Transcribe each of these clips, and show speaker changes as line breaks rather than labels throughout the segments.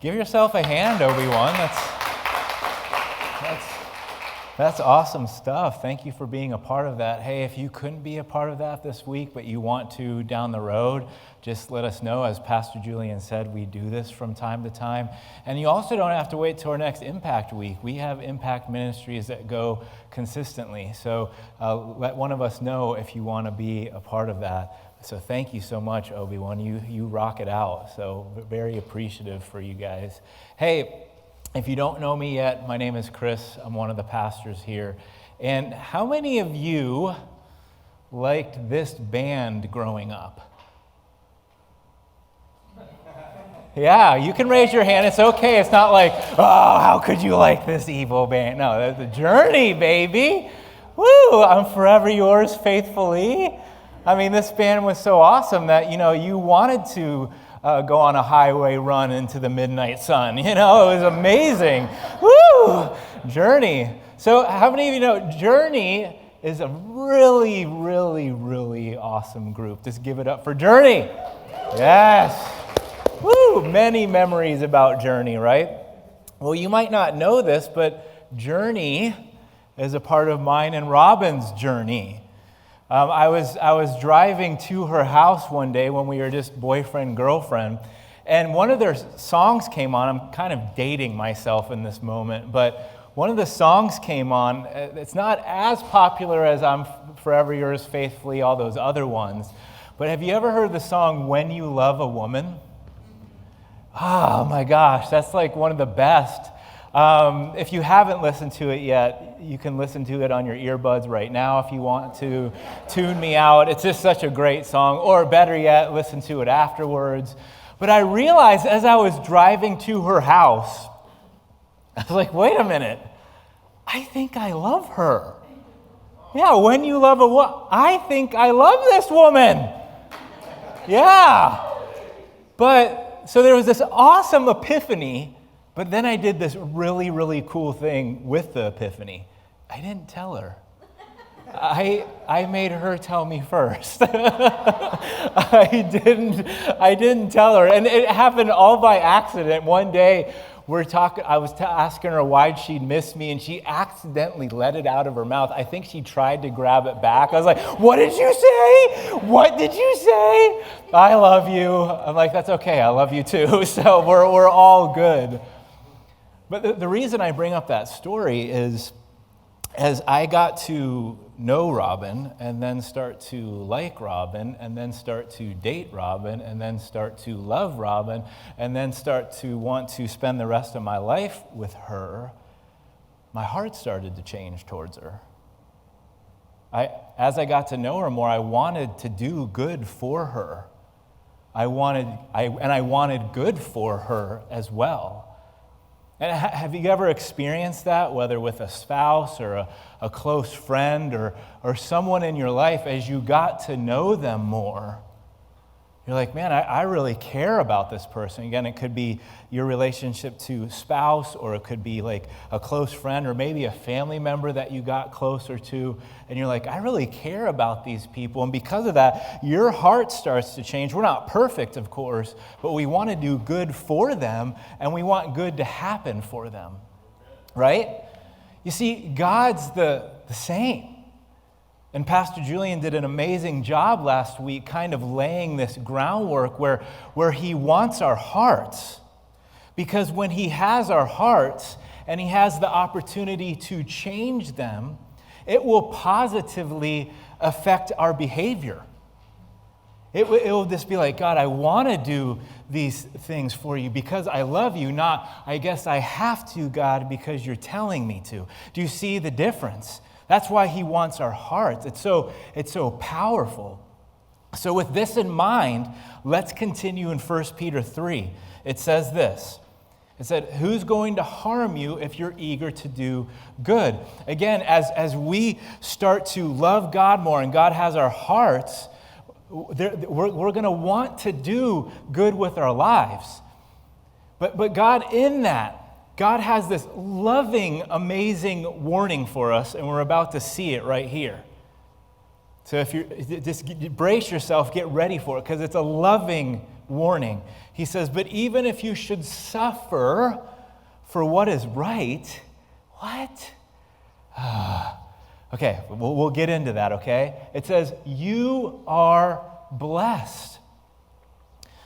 Give yourself a hand, Obi-Wan. That's awesome stuff. Thank you for being a part of that. Hey, if you couldn't be a part of that this week, but you want to down the road, just let us know. As Pastor Julian said, we do this from time to time. And you also don't have to wait till our next Impact Week. We have Impact Ministries that go consistently. So let one of us know if you want to be a part of that. So thank you so much, Obi-Wan. You rock it out. So very appreciative for you guys. Hey, if you don't know me yet, my name is Chris. I'm one of the pastors here. And how many of you liked this band growing up? Yeah, you can raise your hand. It's okay. It's not like, oh, how could you like this evil band? No, that's the Journey, baby. Woo, I'm forever yours faithfully. I mean, this band was so awesome that, you wanted to go on a highway run into the midnight sun. It was amazing. Woo! Journey. So how many of you know Journey is a really, really, really awesome group? Just give it up for Journey. Yes. Woo! Many memories about Journey, right? Well, you might not know this, but Journey is a part of mine and Robin's journey. I was driving to her house one day when we were just boyfriend, girlfriend, and one of their songs came on. I'm kind of dating myself in this moment, but one of the songs came on. It's not as popular as I'm Forever Yours Faithfully, all those other ones, but have you ever heard the song When You Love a Woman? Oh my gosh, that's like one of the best. If you haven't listened to it yet, you can listen to it on your earbuds right now if you want to tune me out. It's just such a great song, or better yet, listen to it afterwards. But I realized as I was driving to her house, I was like, wait a minute, I think I love her. Yeah, when you love a woman, I think I love this woman. Yeah. But, so there was this awesome epiphany. But then I did this really, really cool thing with the epiphany. I didn't tell her. I made her tell me first. I didn't tell her. And it happened all by accident. One day, I was asking her why she'd miss me, and she accidentally let it out of her mouth. I think she tried to grab it back. I was like, what did you say? What did you say? I love you. I'm like, that's okay. I love you too. So we're all good. But the reason I bring up that story is as I got to know Robin and then start to like Robin and then start to date Robin and then start to love Robin and then start to want to spend the rest of my life with her, my heart started to change towards her. As I got to know her more, I wanted to do good for her. I wanted good for her as well. And have you ever experienced that, whether with a spouse or a close friend or someone in your life, as you got to know them more, you're like, man, I really care about this person. Again, it could be your relationship to spouse, or it could be like a close friend, or maybe a family member that you got closer to, and you're like, I really care about these people. And because of that, your heart starts to change. We're not perfect, of course, but we want to do good for them, and we want good to happen for them, right? You see, God's the same. And Pastor Julian did an amazing job last week kind of laying this groundwork where he wants our hearts. Because when he has our hearts and he has the opportunity to change them, it will positively affect our behavior. It will just be like, God, I want to do these things for you because I love you, not, I guess I have to, God, because you're telling me to. Do you see the difference? That's why he wants our hearts. It's so powerful. So with this in mind, let's continue in 1 Peter 3. It says this. It said, who's going to harm you if you're eager to do good? Again, as we start to love God more and God has our hearts, we're going to want to do good with our lives. But God, in that, God has this loving, amazing warning for us, and we're about to see it right here. So if you just brace yourself, get ready for it, because it's a loving warning. He says, but even if you should suffer for what is right, what? Okay, we'll get into that, okay? It says, you are blessed.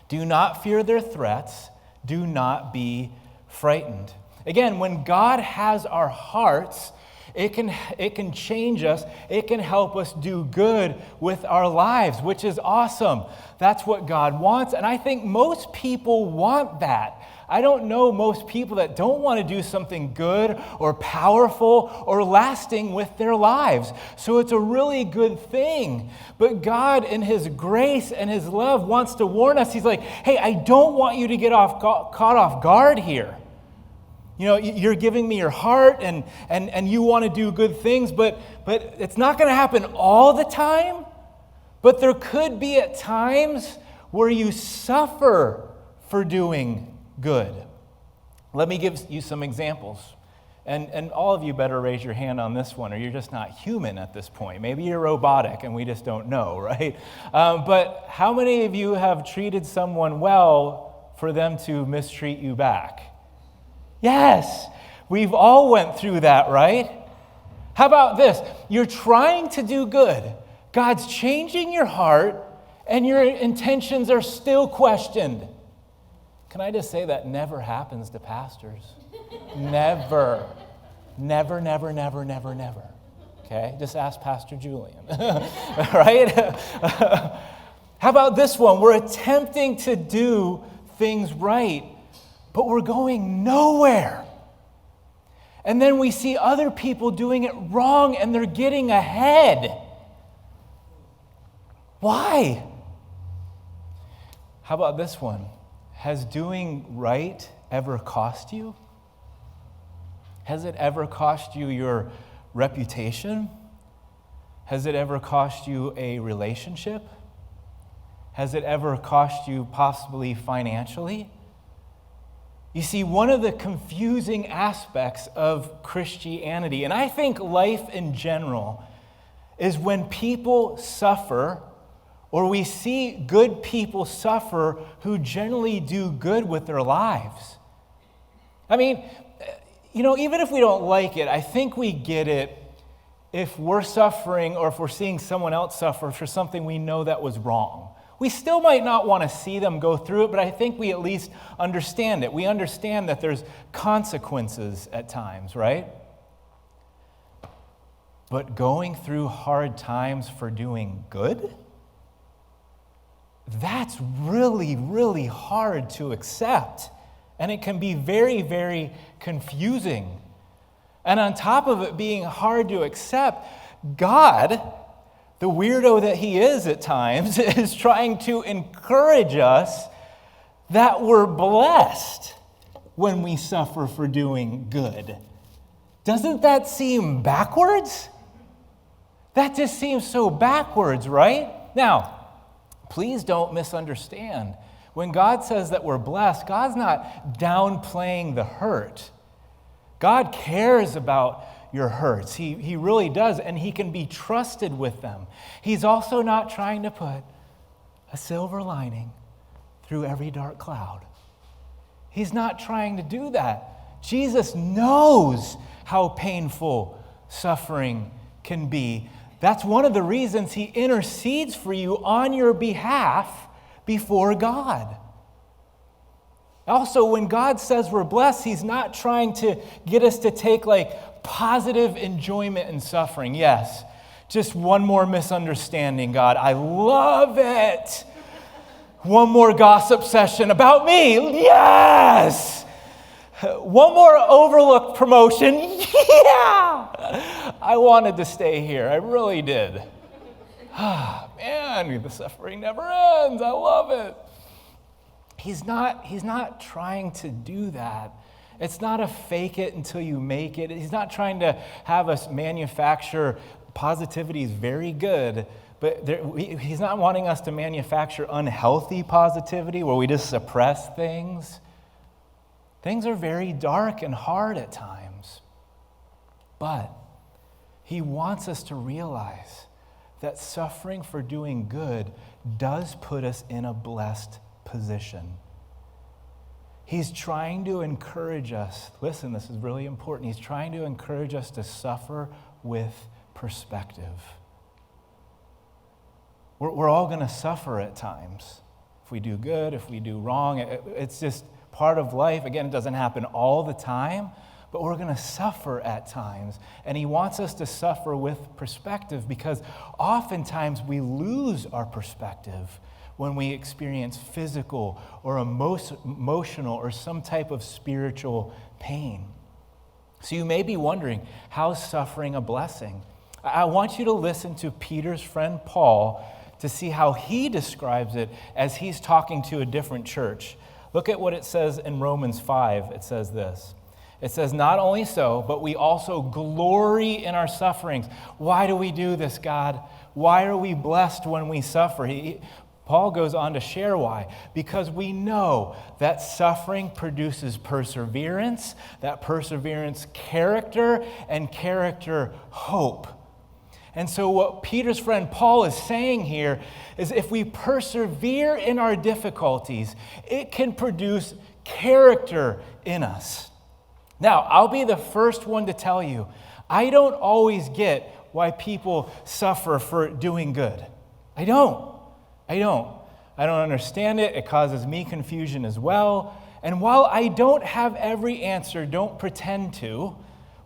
Do not fear their threats. Do not be frightened. Again, when God has our hearts, it can change us. It can help us do good with our lives, which is awesome. That's what God wants, and I think most people want that. I don't know most people that don't want to do something good or powerful or lasting with their lives. So it's a really good thing. But God, in His grace and His love, wants to warn us. He's like, hey, I don't want you to get caught off guard here. You know, you're giving me your heart and you want to do good things, but it's not going to happen all the time. But there could be at times where you suffer for doing good. Let me give you some examples. And all of you better raise your hand on this one, or you're just not human at this point. Maybe you're robotic and we just don't know, right? But how many of you have treated someone well for them to mistreat you back? Yes, we've all went through that, right? How about this? You're trying to do good. God's changing your heart, and your intentions are still questioned. Can I just say that never happens to pastors? Never. Never, never, never, never, never. Okay? Just ask Pastor Julian. Right? How about this one? We're attempting to do things right, but we're going nowhere. And then we see other people doing it wrong and they're getting ahead. Why? How about this one? Has doing right ever cost you? Has it ever cost you your reputation? Has it ever cost you a relationship? Has it ever cost you possibly financially? You see, one of the confusing aspects of Christianity, and I think life in general, is when people suffer, or we see good people suffer who generally do good with their lives. I mean, you know, even if we don't like it, I think we get it if we're suffering or if we're seeing someone else suffer for something we know that was wrong. We still might not want to see them go through it, but I think we at least understand it. We understand that there's consequences at times, right? But going through hard times for doing good? That's really, really hard to accept. And it can be very, very confusing. And on top of it being hard to accept, God, the weirdo that He is at times, is trying to encourage us that we're blessed when we suffer for doing good. Doesn't that seem backwards? That just seems so backwards, right? Now, please don't misunderstand. When God says that we're blessed, God's not downplaying the hurt. God cares about your hurts. He really does, and He can be trusted with them. He's also not trying to put a silver lining through every dark cloud. He's not trying to do that. Jesus knows how painful suffering can be. That's one of the reasons He intercedes for you on your behalf before God. Also, when God says we're blessed, He's not trying to get us to take like positive enjoyment in suffering. Yes, just one more misunderstanding, God. I love it. One more gossip session about me. Yes. One more overlooked promotion. Yeah. I wanted to stay here. I really did. Man, the suffering never ends. I love it. He's not trying to do that. It's not a fake it until you make it. He's not trying to have us manufacture positivity is very good, but He's not wanting us to manufacture unhealthy positivity where we just suppress things. Things are very dark and hard at times. But He wants us to realize that suffering for doing good does put us in a blessed position. He's trying to encourage us. Listen, this is really important. He's trying to encourage us to suffer with perspective. We're all going to suffer at times. If we do good, if we do wrong, it's just part of life. Again, it doesn't happen all the time, but we're going to suffer at times. And he wants us to suffer with perspective because oftentimes we lose our perspective when we experience physical or emotional or some type of spiritual pain. So you may be wondering, how is suffering a blessing? I want you to listen to Peter's friend Paul to see how he describes it as he's talking to a different church. Look at what it says in Romans 5. It says this. It says, not only so, but we also glory in our sufferings. Why do we do this, God? Why are we blessed when we suffer? Paul goes on to share why. Because we know that suffering produces perseverance, that perseverance character, and character hope. And so what Peter's friend Paul is saying here is if we persevere in our difficulties, it can produce character in us. Now, I'll be the first one to tell you, I don't always get why people suffer for doing good. I don't understand it. It causes me confusion as well. And while I don't have every answer, don't pretend to,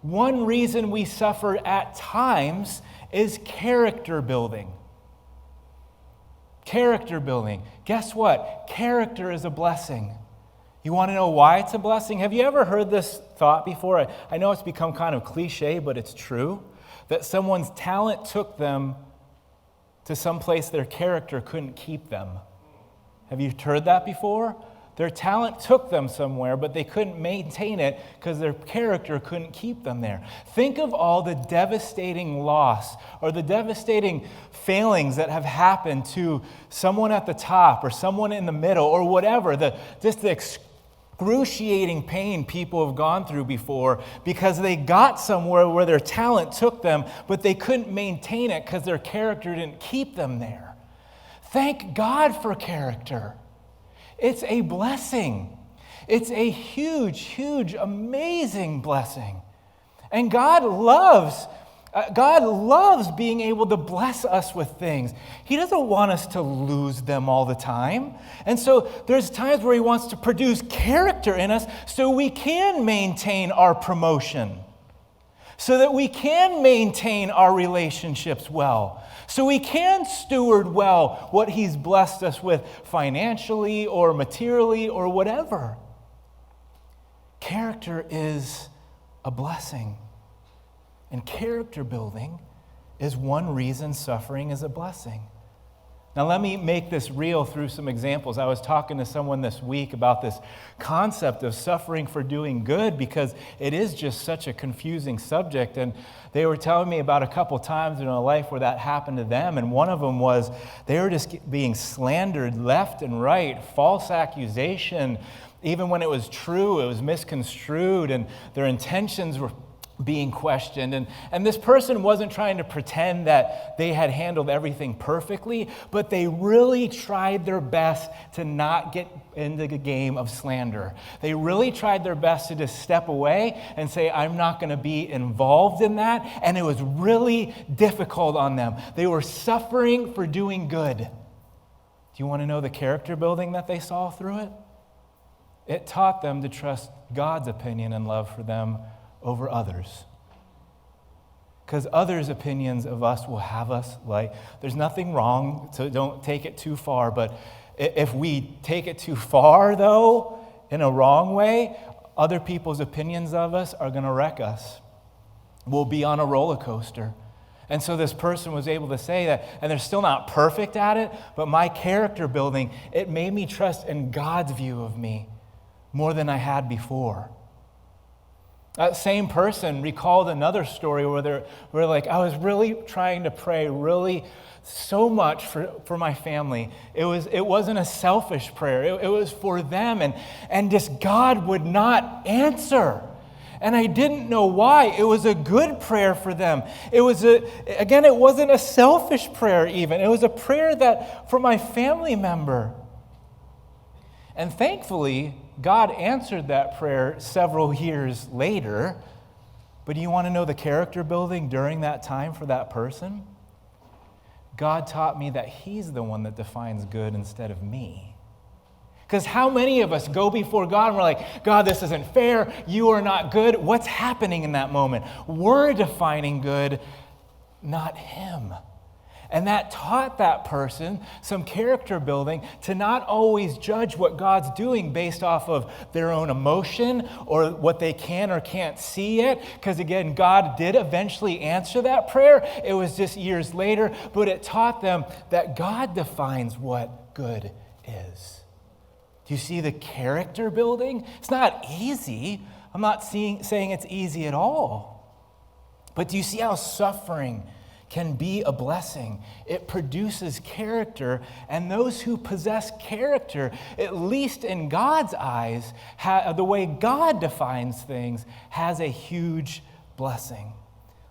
one reason we suffer at times is character building. Character building. Guess what? Character is a blessing. You want to know why it's a blessing? Have you ever heard this thought before? I know it's become kind of cliche, but it's true. That someone's talent took them to some place their character couldn't keep them. Have you heard that before? Their talent took them somewhere, but they couldn't maintain it because their character couldn't keep them there. Think of all the devastating loss or the devastating failings that have happened to someone at the top or someone in the middle or whatever, just the excruciating pain people have gone through before because they got somewhere where their talent took them, but they couldn't maintain it because their character didn't keep them there. Thank God for character. It's a blessing. It's a huge, huge, amazing blessing. And God loves being able to bless us with things. He doesn't want us to lose them all the time. And so there's times where he wants to produce character in us so we can maintain our promotion, so that we can maintain our relationships well, so we can steward well what he's blessed us with financially or materially or whatever. Character is a blessing. And character building is one reason suffering is a blessing. Now, let me make this real through some examples. I was talking to someone this week about this concept of suffering for doing good because it is just such a confusing subject. And they were telling me about a couple times in their life where that happened to them. And one of them was they were just being slandered left and right, false accusation. Even when it was true, it was misconstrued, and their intentions were being questioned. And this person wasn't trying to pretend that they had handled everything perfectly, but they really tried their best to not get into the game of slander. They really tried their best to just step away and say, I'm not going to be involved in that. And it was really difficult on them. They were suffering for doing good. Do you want to know the character building that they saw through it? It taught them to trust God's opinion and love for them over others. Because others' opinions of us will have us like, there's nothing wrong, so don't take it too far, but if we take it too far, though, in a wrong way, other people's opinions of us are going to wreck us. We'll be on a roller coaster. And so this person was able to say that, and they're still not perfect at it, but my character building, it made me trust in God's view of me more than I had before. That same person recalled another story where they're like, I was really trying to pray really so much for my family. It wasn't a selfish prayer. It was for them. And just God would not answer. And I didn't know why. It was a good prayer for them. It wasn't a selfish prayer even. It was a prayer that for my family member. And thankfully, God answered that prayer several years later. But do you want to know the character building during that time for that person? God taught me that He's the one that defines good instead of me. Because how many of us go before God and we're like, God, this isn't fair. You are not good. What's happening in that moment? We're defining good, not Him. And that taught that person some character building to not always judge what God's doing based off of their own emotion or what they can or can't see yet. Because again, God did eventually answer that prayer. It was just years later, but it taught them that God defines what good is. Do you see the character building? It's not easy. I'm not saying it's easy at all. But do you see how suffering can be a blessing? It produces character, and those who possess character, at least in God's eyes, the way God defines things, has a huge blessing.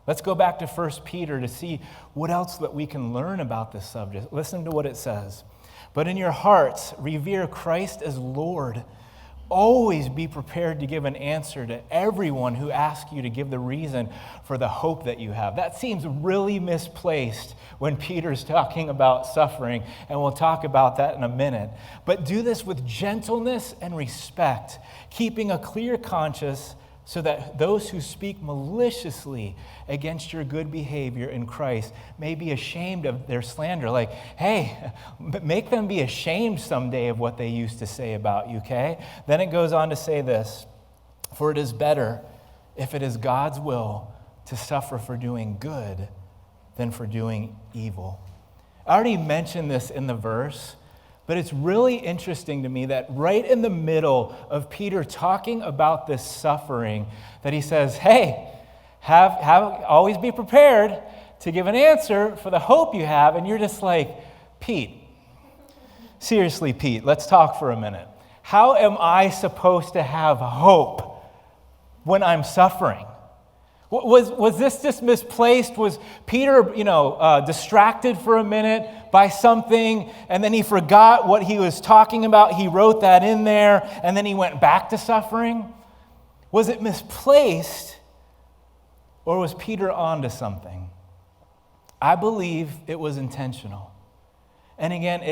Let's go back to 1 Peter to see what else that we can learn about this subject. Listen to what it says. But in your hearts, revere Christ as Lord. Always be prepared to give an answer to everyone who asks you to give the reason for the hope that you have. That seems really misplaced when Peter's talking about suffering, and we'll talk about that in a minute. But do this with gentleness and respect, keeping a clear conscience so that those who speak maliciously against your good behavior in Christ may be ashamed of their slander. Like, hey, make them be ashamed someday of what they used to say about you, okay? Then it goes on to say this, for it is better, if it is God's will, to suffer for doing good than for doing evil. I already mentioned this in the verse, but it's really interesting to me that right in the middle of Peter talking about this suffering, that he says, hey, always be prepared to give an answer for the hope you have. And you're just like, Pete, seriously, Pete, let's talk for a minute. How am I supposed to have hope when I'm suffering? Was this just misplaced? Was Peter, distracted for a minute by something, and then he forgot what he was talking about? He wrote that in there, and then he went back to suffering? Was it misplaced, or was Peter onto something? I believe it was intentional. And again,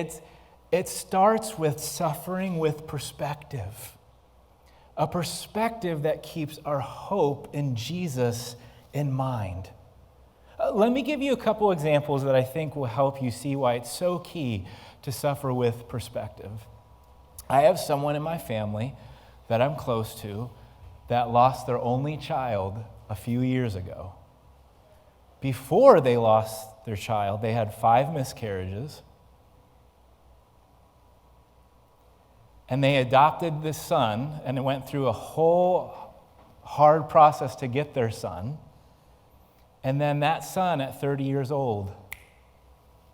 it starts with suffering with perspective. A perspective that keeps our hope in Jesus in mind. Let me give you a couple examples that I think will help you see why it's so key to suffer with perspective. I have someone in my family that I'm close to that lost their only child a few years ago. Before they lost their child, they had 5 miscarriages. And they adopted this son, and it went through a whole hard process to get their son. And then that son, at 30 years old,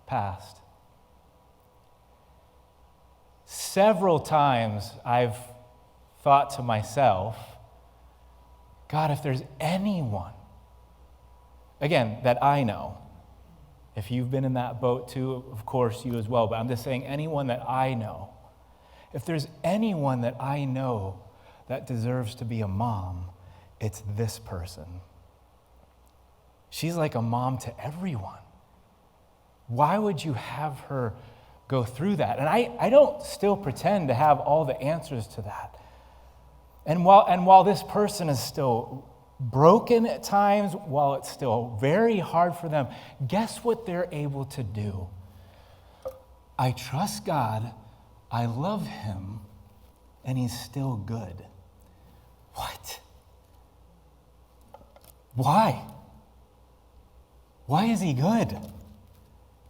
passed. Several times I've thought to myself, God, if there's anyone, again, that I know, if you've been in that boat too, of course you as well, but I'm just saying anyone that I know, if there's anyone that I know that deserves to be a mom, it's this person. She's like a mom to everyone. Why would you have her go through that? And I don't still pretend to have all the answers to that. And while this person is still broken at times, while it's still very hard for them, guess what they're able to do? I trust God. I love Him, and He's still good. What? Why? Why is He good?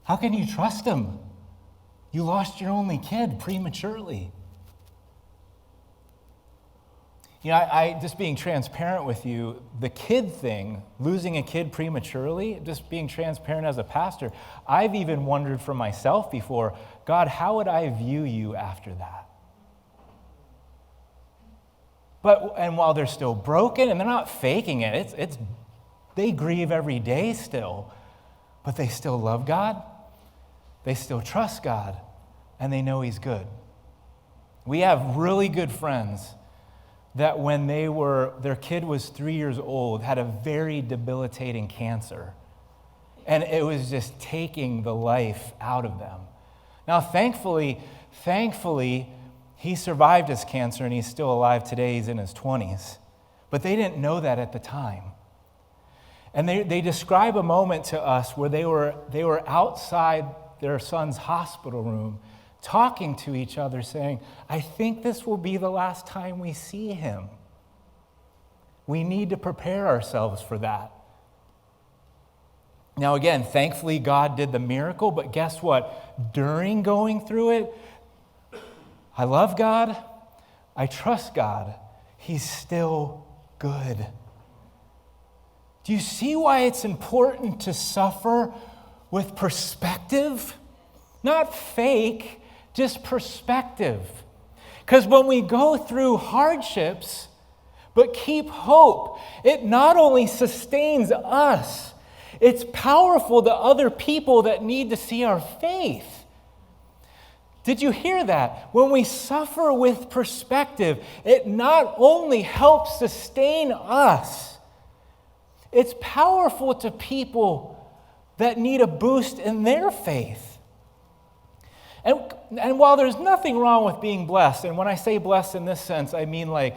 How can you trust Him? You lost your only kid prematurely. I just being transparent with you, the kid thing, losing a kid prematurely, just being transparent as a pastor, I've even wondered for myself before, God, how would I view you after that? And while they're still broken, and they're not faking it, they grieve every day still, but they still love God, they still trust God, and they know He's good. We have really good friends that when their kid was 3 years old, had a very debilitating cancer. And it was just taking the life out of them. Now, thankfully, he survived his cancer and he's still alive today. He's in his 20s. But they didn't know that at the time. And they describe a moment to us where they were outside their son's hospital room talking to each other saying, I think this will be the last time we see him. We need to prepare ourselves for that. Now again, thankfully God did the miracle, but guess what? During going through it, I love God, I trust God, He's still good. Do you see why it's important to suffer with perspective? Not fake, just perspective. Because when we go through hardships, but keep hope, it not only sustains us, it's powerful to other people that need to see our faith. Did you hear that? When we suffer with perspective, it not only helps sustain us, it's powerful to people that need a boost in their faith. And while there's nothing wrong with being blessed, and when I say blessed in this sense, I mean like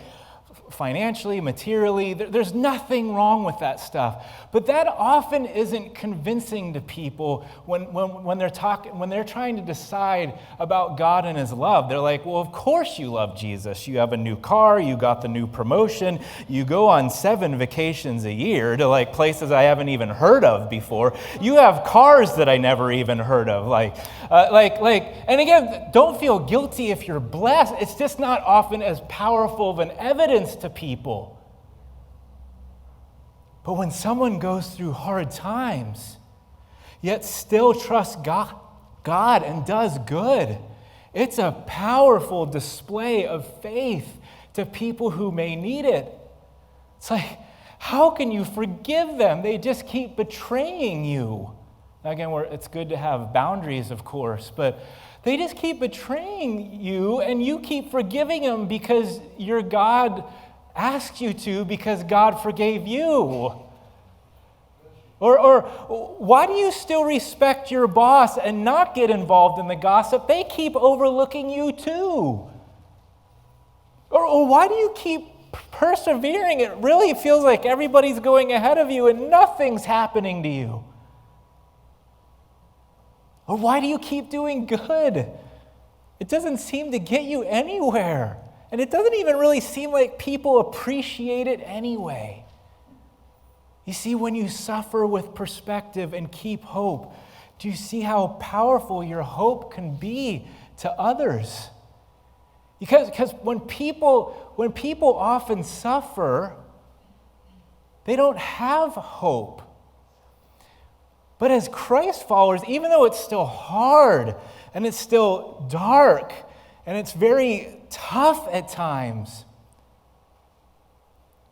financially, materially, there's nothing wrong with that stuff. But that often isn't convincing to people when they're trying to decide about God and His love. They're like, well, of course you love Jesus. You have a new car, you got the new promotion, you go on 7 vacations a year to like places I haven't even heard of before. You have cars that I never even heard of. And again, don't feel guilty if you're blessed. It's just not often as powerful of an evidence to people. But when someone goes through hard times, yet still trusts God and does good, it's a powerful display of faith to people who may need it. It's like, how can you forgive them? They just keep betraying you. Now again, it's good to have boundaries, of course, but they just keep betraying you and you keep forgiving them because your God asked you to, because God forgave you. Or why do you still respect your boss and not get involved in the gossip? They keep overlooking you too. Or why do you keep persevering? It really feels like everybody's going ahead of you and nothing's happening to you. Or why do you keep doing good? It doesn't seem to get you anywhere. And it doesn't even really seem like people appreciate it anyway. You see, when you suffer with perspective and keep hope, do you see how powerful your hope can be to others? Because when people often suffer, they don't have hope. But as Christ followers, even though it's still hard and it's still dark and it's very tough at times,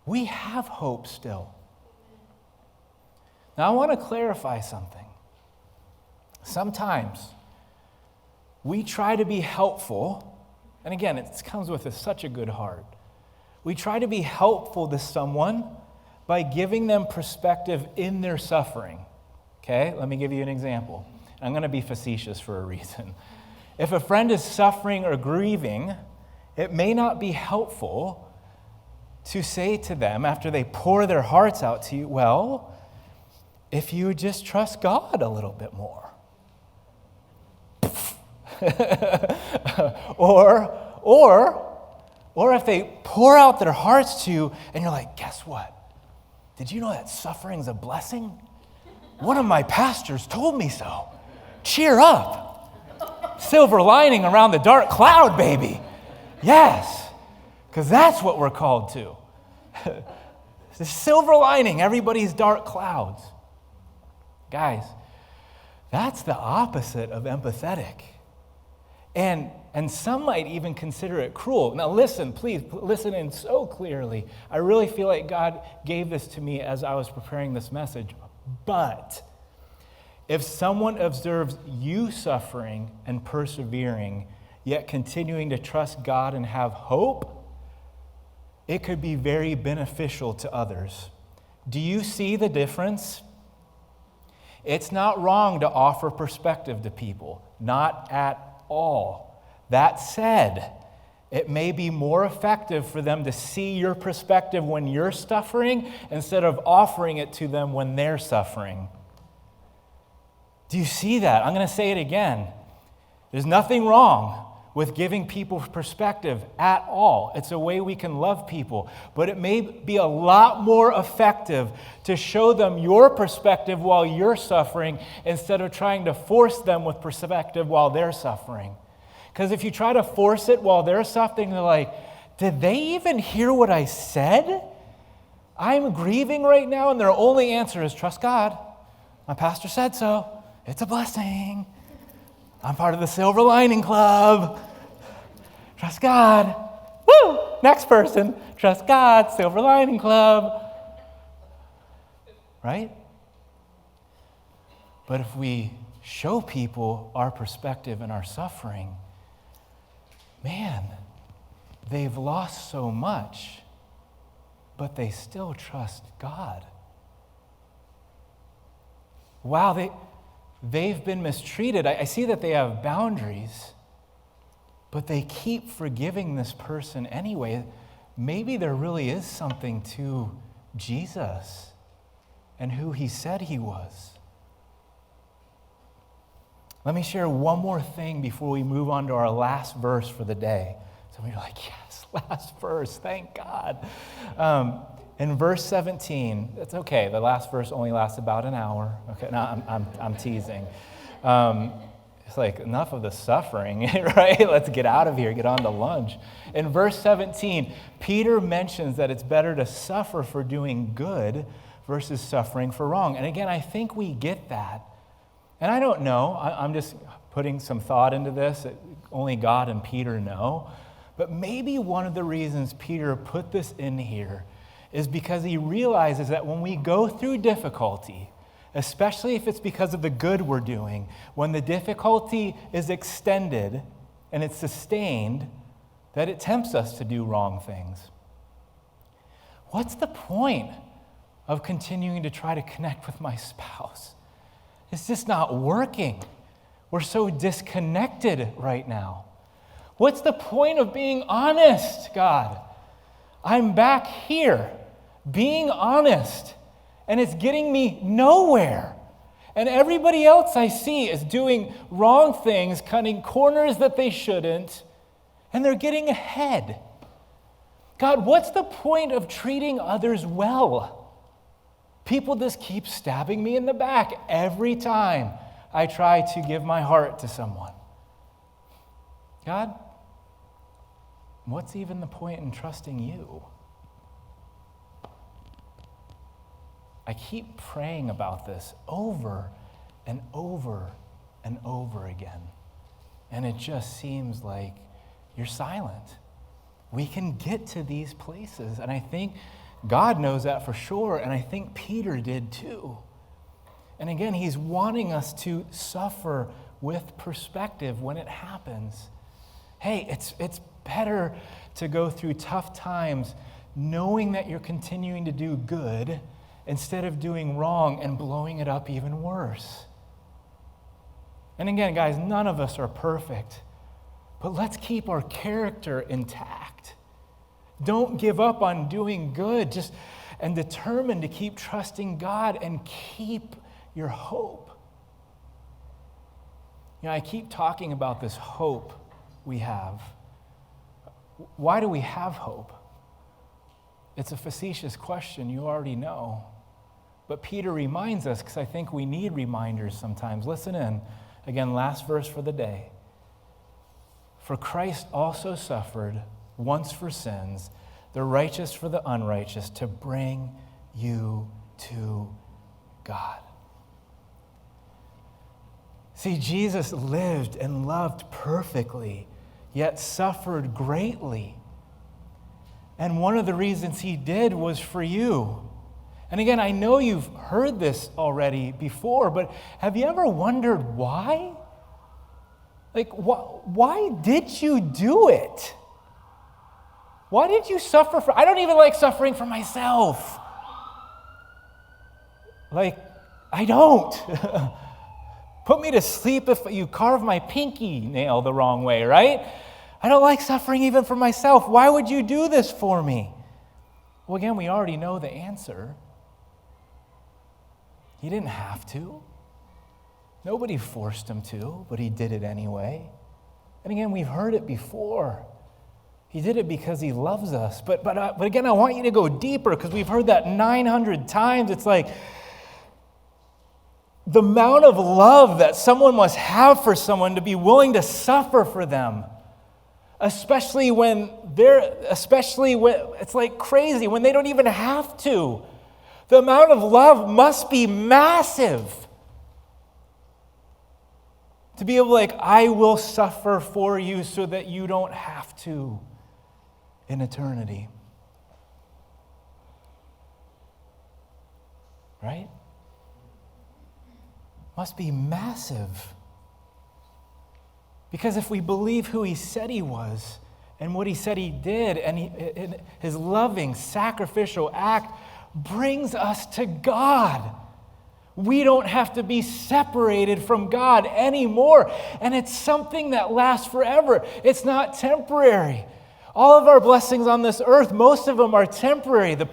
we have hope still. Now I want to clarify something. Sometimes we try to be helpful, and again, it comes with such a good heart. We try to be helpful to someone by giving them perspective in their suffering. Okay, let me give you an example. I'm going to be facetious for a reason. If a friend is suffering or grieving, it may not be helpful to say to them after they pour their hearts out to you, well, if you would just trust God a little bit more. or if they pour out their hearts to you and you're like, guess what? Did you know that suffering's a blessing? One of my pastors told me so. Cheer up. Silver lining around the dark cloud, baby. Yes, because that's what we're called to. The silver lining, everybody's dark clouds. Guys, that's the opposite of empathetic. And some might even consider it cruel. Now listen, please, listen in so clearly. I really feel like God gave this to me as I was preparing this message. But if someone observes you suffering and persevering, yet continuing to trust God and have hope, it could be very beneficial to others. Do you see the difference? It's not wrong to offer perspective to people, not at all. That said, it may be more effective for them to see your perspective when you're suffering instead of offering it to them when they're suffering. Do you see that? I'm going to say it again. There's nothing wrong with giving people perspective at all. It's a way we can love people. But it may be a lot more effective to show them your perspective while you're suffering instead of trying to force them with perspective while they're suffering. Because if you try to force it while they're suffering, they're like, did they even hear what I said? I'm grieving right now, and their only answer is, trust God. My pastor said so. It's a blessing. I'm part of the Silver Lining Club. Trust God. Woo! Next person. Trust God. Silver Lining Club. Right? But if we show people our perspective and our suffering, man, they've lost so much, but they still trust God. Wow, they've been mistreated. I see that they have boundaries, but they keep forgiving this person anyway. Maybe there really is something to Jesus and who he said he was. Let me share one more thing before we move on to our last verse for the day. Some of you are like, yes, last verse, thank God. In verse 17, it's okay. The last verse only lasts about an hour. Okay, no, I'm teasing. It's like, enough of the suffering, right? Let's get out of here, get on to lunch. In verse 17, Peter mentions that it's better to suffer for doing good versus suffering for wrong. And again, I think we get that. And I don't know. I'm just putting some thought into this that only God and Peter know. But maybe one of the reasons Peter put this in here is because he realizes that when we go through difficulty, especially if it's because of the good we're doing, when the difficulty is extended and it's sustained, that it tempts us to do wrong things. What's the point of continuing to try to connect with my spouse? It's just not working. We're so disconnected right now. What's the point of being honest, God? I'm back here being honest, and it's getting me nowhere. And everybody else I see is doing wrong things, cutting corners that they shouldn't, and they're getting ahead. God, what's the point of treating others well? People just keep stabbing me in the back every time I try to give my heart to someone. God, what's even the point in trusting you? I keep praying about this over and over and over again. And it just seems like you're silent. We can get to these places. And I think God knows that for sure. And I think Peter did too. And again, he's wanting us to suffer with perspective when it happens. Hey, it's better to go through tough times knowing that you're continuing to do good instead of doing wrong and blowing it up even worse. And again, guys, none of us are perfect, but let's keep our character intact. Don't give up on doing good, and determine to keep trusting God and keep your hope. You know, I keep talking about this hope we have. Why do we have hope? It's a facetious question, you already know. But Peter reminds us, because I think we need reminders sometimes. Listen in. Again, last verse for the day. For Christ also suffered once for sins, the righteous for the unrighteous, to bring you to God. See, Jesus lived and loved perfectly, yet suffered greatly. And one of the reasons he did was for you. And again, I know you've heard this already before, but have you ever wondered why? Like, why did you do it? Why did you suffer for? I don't even like suffering for myself. Like, I don't. Put me to sleep if you carve my pinky nail the wrong way, right? I don't like suffering even for myself. Why would you do this for me? Well, again, we already know the answer. He didn't have to. Nobody forced him to, but he did it anyway. And again, we've heard it before. He did it because he loves us. But again, I want you to go deeper because we've heard that 900 times. It's like the amount of love that someone must have for someone to be willing to suffer for them. Especially when it's like crazy, when they don't even have to. The amount of love must be massive. To be able to like, I will suffer for you so that you don't have to in eternity. Right? Must be massive. Because if we believe who he said he was and what he said he did, and his loving, sacrificial act brings us to God. We don't have to be separated from God anymore. And it's something that lasts forever. It's not temporary. All of our blessings on this earth, most of them are temporary. The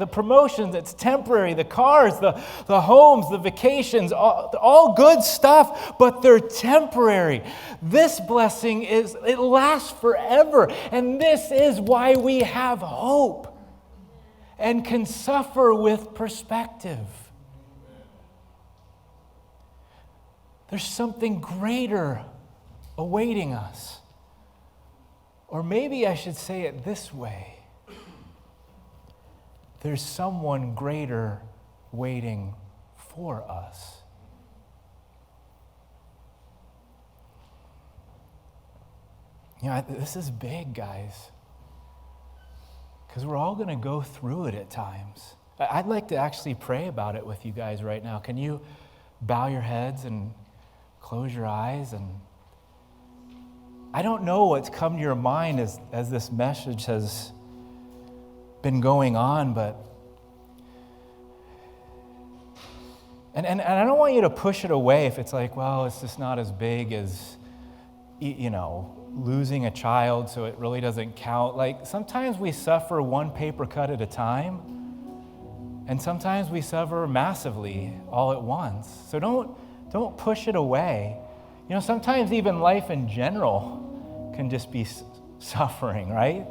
promotions, it's temporary. The cars, the homes, the vacations, all good stuff, but they're temporary. This blessing it lasts forever. And this is why we have hope and can suffer with perspective. There's something greater awaiting us. Or maybe I should say it this way. There's someone greater waiting for us. This is big, guys. Because we're all going to go through it at times. I'd like to actually pray about it with you guys right now. Can you bow your heads and close your eyes? And I don't know what's come to your mind as this message has been going on, but and I don't want you to push it away if it's like, well, it's just not as big as, losing a child, so it really doesn't count. Like, sometimes we suffer one paper cut at a time, and sometimes we suffer massively all at once. So don't push it away. Sometimes even life in general can just be suffering, right?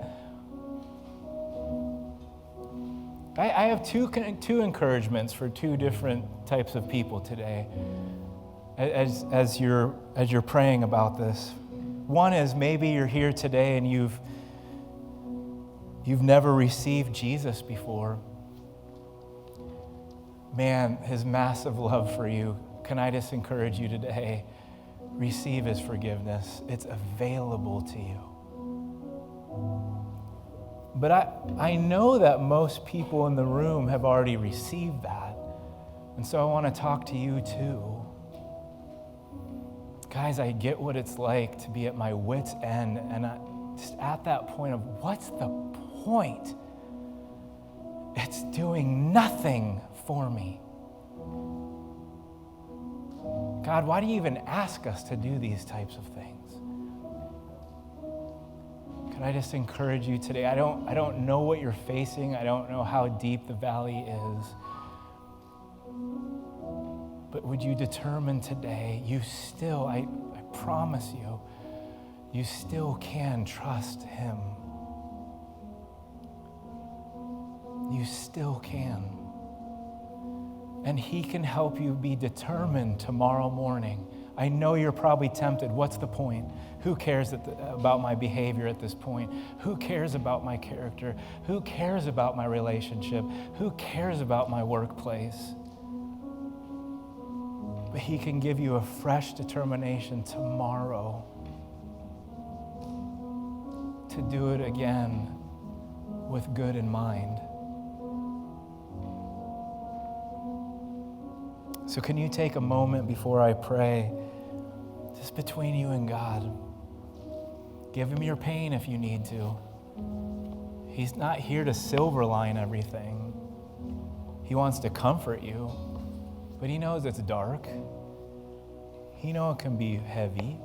I have two encouragements for two different types of people today as you're praying about this. One is maybe you're here today and you've never received Jesus before. Man, his massive love for you. Can I just encourage you today? Receive his forgiveness. It's available to you. But I know that most people in the room have already received that. And so I want to talk to you too. Guys, I get what it's like to be at my wit's end, and just at that point of, what's the point? It's doing nothing for me. God, why do you even ask us to do these types of things? Can I just encourage you today? I don't know what you're facing. I don't know how deep the valley is. But would you determine today, you still, I promise you, you still can trust him. You still can. And he can help you be determined tomorrow morning. I know you're probably tempted. What's the point? Who cares about my behavior at this point? Who cares about my character? Who cares about my relationship? Who cares about my workplace? But he can give you a fresh determination tomorrow to do it again with good in mind. So can you take a moment before I pray? It's between you and God. Give him your pain if you need to. He's not here to silver line everything. He wants to comfort you, but he knows it's dark. He knows it can be heavy.